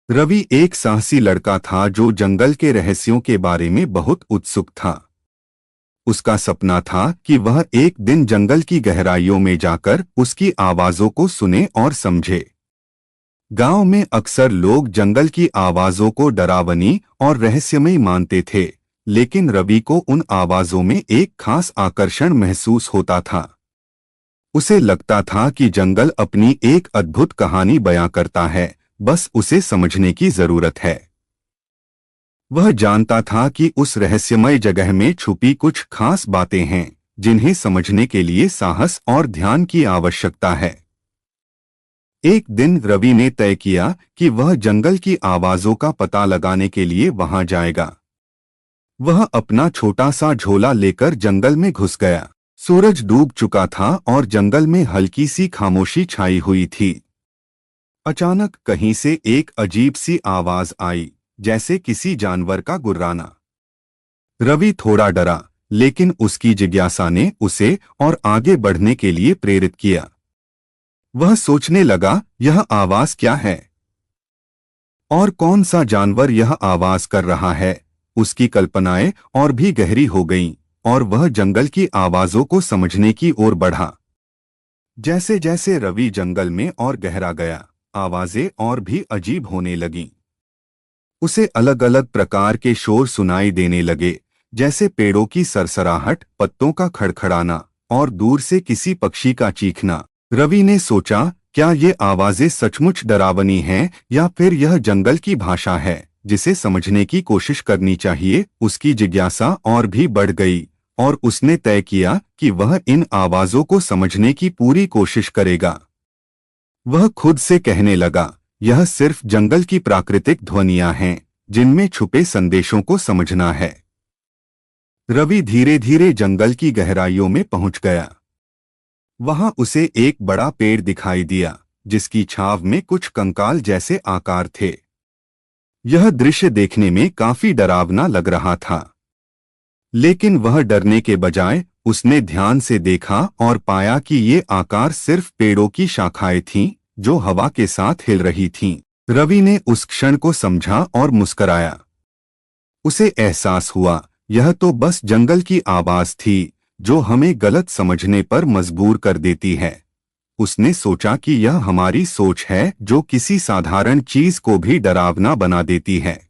रवि एक साहसी लड़का था जो जंगल के रहस्यों के बारे में बहुत उत्सुक था। उसका सपना था कि वह एक दिन जंगल की गहराइयों में जाकर उसकी आवाजों को सुने और समझे। गांव में अक्सर लोग जंगल की आवाजों को डरावनी और रहस्यमयी मानते थे, लेकिन रवि को उन आवाजों में एक खास आकर्षण महसूस होता था। उसे लगता था कि जंगल अपनी एक अद्भुत कहानी बयां करता है, बस उसे समझने की जरूरत है। वह जानता था कि उस रहस्यमय जगह में छुपी कुछ खास बातें हैं, जिन्हें समझने के लिए साहस और ध्यान की आवश्यकता है। एक दिन रवि ने तय किया कि वह जंगल की आवाजों का पता लगाने के लिए वहां जाएगा। वह अपना छोटा सा झोला लेकर जंगल में घुस गया। सूरज डूब चुका था और जंगल में हल्की सी खामोशी छाई हुई थी। अचानक कहीं से एक अजीब सी आवाज आई, जैसे किसी जानवर का गुर्राना। रवि थोड़ा डरा, लेकिन उसकी जिज्ञासा ने उसे और आगे बढ़ने के लिए प्रेरित किया। वह सोचने लगा, यह आवाज क्या है और कौन सा जानवर यह आवाज कर रहा है। उसकी कल्पनाएं और भी गहरी हो गईं और वह जंगल की आवाजों को समझने की ओर बढ़ा। जैसे जैसे रवि जंगल में और गहरा गया, आवाजें और भी अजीब होने लगीं। उसे अलग अलग प्रकार के शोर सुनाई देने लगे, जैसे पेड़ों की सरसराहट, पत्तों का खड़खड़ाना और दूर से किसी पक्षी का चीखना। रवि ने सोचा, क्या ये आवाजें सचमुच डरावनी हैं या फिर यह जंगल की भाषा है जिसे समझने की कोशिश करनी चाहिए। उसकी जिज्ञासा और भी बढ़ गई और उसने तय किया कि वह इन आवाजों को समझने की पूरी कोशिश करेगा। वह खुद से कहने लगा, यह सिर्फ जंगल की प्राकृतिक ध्वनियां हैं, जिनमें छुपे संदेशों को समझना है। रवि धीरे धीरे जंगल की गहराइयों में पहुंच गया। वहां उसे एक बड़ा पेड़ दिखाई दिया, जिसकी छाव में कुछ कंकाल जैसे आकार थे। यह दृश्य देखने में काफी डरावना लग रहा था, लेकिन वह डरने के बजाय उसने ध्यान से देखा और पाया कि ये आकार सिर्फ पेड़ों की शाखाएं थीं, जो हवा के साथ हिल रही थीं। रवि ने उस क्षण को समझा और मुस्कराया। उसे एहसास हुआ, यह तो बस जंगल की आवाज थी, जो हमें गलत समझने पर मजबूर कर देती है। उसने सोचा कि यह हमारी सोच है जो किसी साधारण चीज को भी डरावना बना देती है।